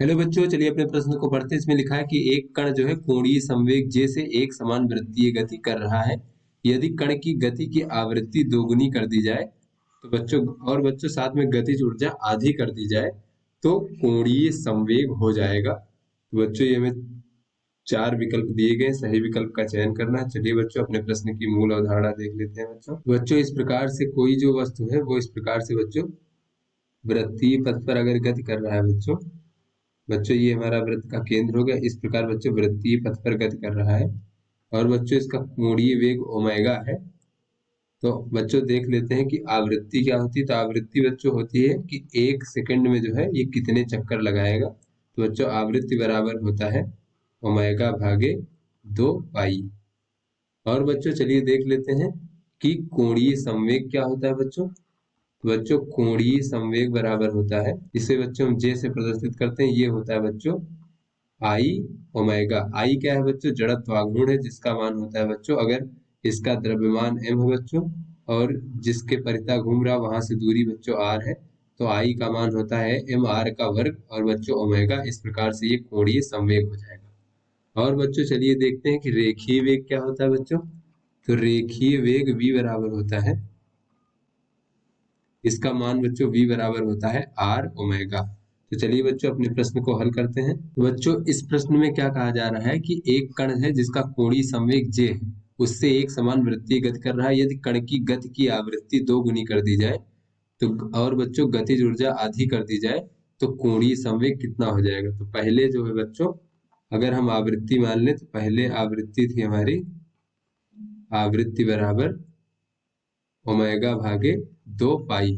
Hello बच्चों, चलिए अपने प्रश्न को पढ़ते हैं। इसमें लिखा है कि एक कण जो है कोणीय संवेग जे से एक समान वृत्तीय गति कर रहा है। यदि कण की गति की आवृत्ति दोगुनी कर दी जाए तो बच्चों साथ में गतिज ऊर्जा आधी कर दी जाए तो कोणीय संवेग हो जाएगा। तो बच्चों ये हमें चार विकल्प दिए गए, सही विकल्प का चयन करना है। चलिए बच्चों अपने प्रश्न की मूल अवधारणा देख लेते हैं। बच्चों इस प्रकार से कोई जो वस्तु है वो इस प्रकार से बच्चों वृत्तीय पथ पर अगर गति कर रहा है बच्चों बच्चों ये हमारा वृत्त का केंद्र हो गया। इस प्रकार बच्चों वृत्तीय पथ पर गति कर रहा है और बच्चों इसका कोणीय वेग ओमेगा है। तो बच्चों देख लेते हैं कि आवृत्ति क्या होती है। तो आवृत्ति बच्चों होती है कि एक सेकंड में जो है ये कितने चक्कर लगाएगा। तो बच्चों आवृत्ति बराबर होता है ओमेगा भागे 2 पाई। और बच्चों चलिए देख लेते हैं कि कोणीय संवेग क्या होता है बच्चों। तो बच्चों कोणीय संवेग बराबर होता है, इसे बच्चों हम जे से प्रदर्शित करते हैं। ये होता है बच्चों आई ओमेगा। आई क्या है बच्चों? जड़त्वाघूर्ण है, जिसका मान होता है बच्चों, अगर इसका द्रव्यमान m है बच्चों और जिसके परिता घूम रहा वहां से दूरी बच्चों r है, तो आई का मान होता है mr का वर्ग और बच्चों ओमेगा। इस प्रकार से ये कोणीय संवेग हो जाएगा। और बच्चों चलिए देखते हैं कि रेखीय वेग क्या होता है बच्चों। तो रेखीय वेग v बराबर होता है, इसका मान बच्चों v बराबर होता है r ओमेगा। तो चलिए बच्चों अपने प्रश्न को हल करते हैं। तो बच्चों इस प्रश्न में क्या कहा जा रहा है कि एक कण है जिसका कोणीय संवेग j है, उससे एक समान वृत्तीय गति कर रहा है। यदि कण की गति की आवृत्ति दोगुनी कर दी जाए तो और बच्चों गतिज ऊर्जा आधी कर दी जाए तो कोणीय संवेग कितना हो जाएगा। तो पहले जो है बच्चों अगर हम आवृत्ति मान लें तो पहले आवृत्ति थी हमारी आवृत्ति बराबर ओमेगा भागे 2 पाई।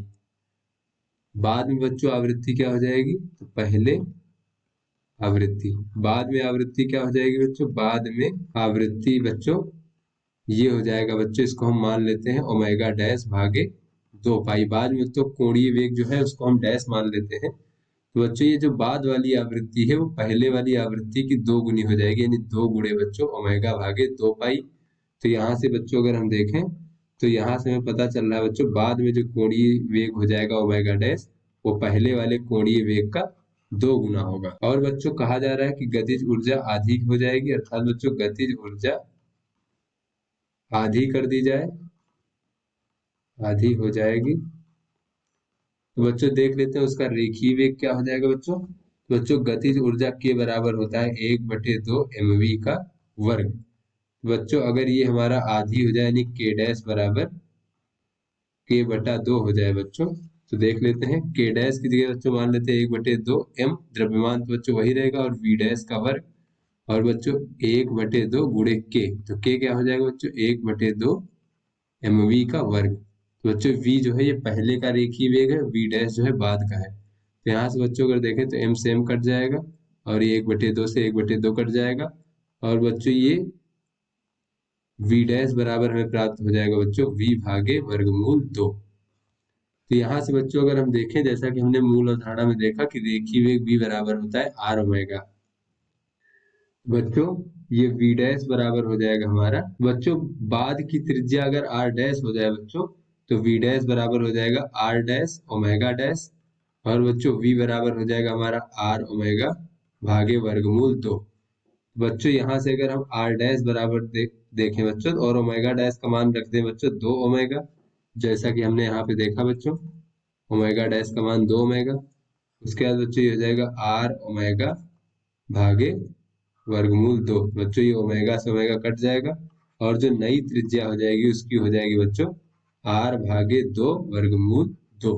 बाद में बच्चों आवृत्ति क्या हो जाएगी? तो पहले आवृत्ति, बाद में आवृत्ति क्या हो जाएगी बच्चों? बाद में आवृत्ति बच्चों ये हो जाएगा बच्चों, इसको हम मान लेते हैं ओमेगा डैश भागे 2 पाई। बाद में तो कोणीय वेग जो है उसको हम डैश मान लेते हैं। तो बच्चों ये जो बाद वाली आवृत्ति है वो पहले वाली आवृत्ति की दो गुनी हो जाएगी, यानी 2 गुणे बच्चों ओमेगा भागे 2 पाई। तो यहाँ से बच्चों अगर हम देखें तो यहाँ से हमें पता चल रहा है बच्चों बाद में जो कोणीय वेग हो जाएगा ओमेगा डैश वो पहले वाले कोणीय वेग का 2 गुना होगा। और बच्चों कहा जा रहा है कि गतिज ऊर्जा आधी हो जाएगी, अर्थात बच्चों गतिज ऊर्जा आधी कर दी जाए, आधी हो जाएगी। तो बच्चों देख लेते हैं उसका रेखीय वेग क्या हो जाएगा बच्चों। तो बच्चों गतिज ऊर्जा के बराबर होता है 1/2 mv का वर्ग। बच्चों अगर ये हमारा आधी हो जाए यानी के डैश बराबर k/2 हो जाए बच्चों, तो देख लेते हैं के डैश की जगह बच्चों मान लेते हैं 1/2 m, द्रव्यमान तो बच्चों वही रहेगा और v डैश का वर्ग और बच्चों 1/2 गुणे के, तो के क्या हो जाएगा बच्चों? 1/2 mv का वर्ग। तो बच्चों v जो है ये पहले का रेखीय वेग है, v डैश जो है बाद का है। तो यहाँ से बच्चों अगर देखें तो m से m कट जाएगा और ये 1/2 से 1/2 कट जाएगा और बच्चों ये v डैश बराबर हमें प्राप्त हो जाएगा बच्चों v भागे वर्गमूल 2। तो यहाँ से बच्चों अगर हम देखें जैसा कि हमने मूल अवधारणा में देखा कि रेखीय वेग v बराबर होता है r ओमेगा। बच्चों ये v डैश बराबर हो जाएगा हमारा, बच्चों बाद की त्रिज्या अगर r डैश हो जाए बच्चों तो v डैश बराबर हो जाएगा r डैश ओमेगा डैश और बच्चों v बराबर हो जाएगा हमारा r ओमेगा भागे वर्गमूल 2। बच्चों यहाँ से अगर हम r डैश बराबर देखें बच्चों और ओमेगा डैश का मान रख दें बच्चों 2 ओमेगा, जैसा कि हमने यहाँ पे देखा बच्चों ओमेगा डैश का मान 2 ओमेगा। उसके बाद बच्चों ये हो जाएगा r ओमेगा भागे वर्गमूल 2। बच्चों ये ओमेगा से ओमेगा कट जाएगा और जो नई त्रिज्या हो जाएगी उसकी हो जाएगी बच्चों r भागे 2 वर्गमूल 2।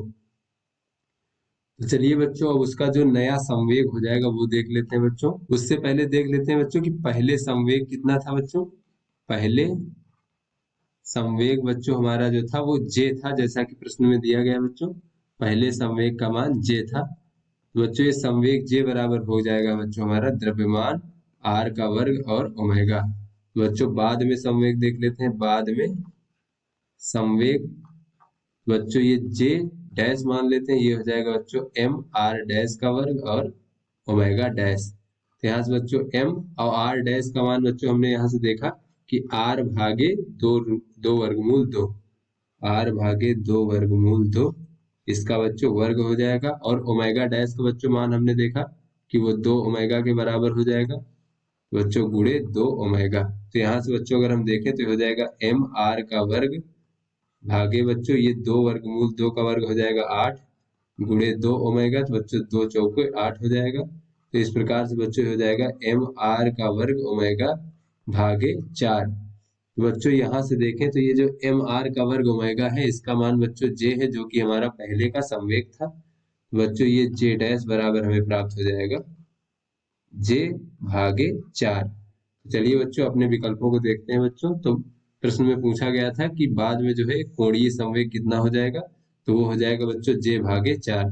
तो चलिए बच्चों अब उसका जो नया संवेग हो जाएगा वो देख लेते हैं बच्चों। उससे पहले देख लेते हैं बच्चों कि पहले संवेग कितना था बच्चों। पहले संवेग बच्चों हमारा जो था वो j था, जैसा कि प्रश्न में दिया गया बच्चों पहले संवेग का मान j था। तो बच्चों ये संवेग j बराबर हो जाएगा बच्चों हमारा द्रव्यमान r का वर्ग और ओमेगा। बच्चों बाद में संवेग देख लेते हैं, बाद में संवेग बच्चों ये j डैश मान लेते हैं, ये हो जाएगा बच्चों m r डैश का वर्ग और ओमेगा डैश। तो यहाँ से बच्चों m और r डैश का मान बच्चों हमने यहाँ से देखा कि r भागे 2 वर्गमूल 2, r भागे 2 वर्गमूल 2 इसका बच्चों वर्ग हो जाएगा और ओमेगा डैश का बच्चों मान हमने देखा कि वो 2 ओमेगा के बराबर हो जाएगा। तो बच्चों गुणे 2 ओमेगा, तो यहाँ से बच्चों अगर हम देखें तो हो जाएगा एम आर का वर्ग भागे बच्चों ये 2 वर्गमूल 2 का वर्ग हो जाएगा 8 गुणे 2 ओमेगा, तो बच्चों 2 चौके 8 हो जाएगा। तो इस प्रकार से बच्चों हो जाएगा एम आर का वर्ग ओमेगा भागे 4। तो बच्चों यहाँ से देखें तो ये जो एम आर का वर्ग ओमेगा है इसका मान बच्चों जे है, जो कि हमारा पहले का संवेग था। तो बच्चों ये जे डैश बराबर हमें प्राप्त हो जाएगा जे भागे 4। चलिए बच्चों अपने विकल्पों को देखते हैं बच्चों। तो प्रश्न में पूछा गया था कि बाद में जो है कोणीय संवेग कितना हो जाएगा, तो वो हो जाएगा बच्चों जे भागे 4।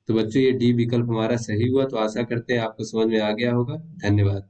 तो बच्चों ये डी विकल्प हमारा सही हुआ। तो आशा करते हैं आपको समझ में आ गया होगा। धन्यवाद।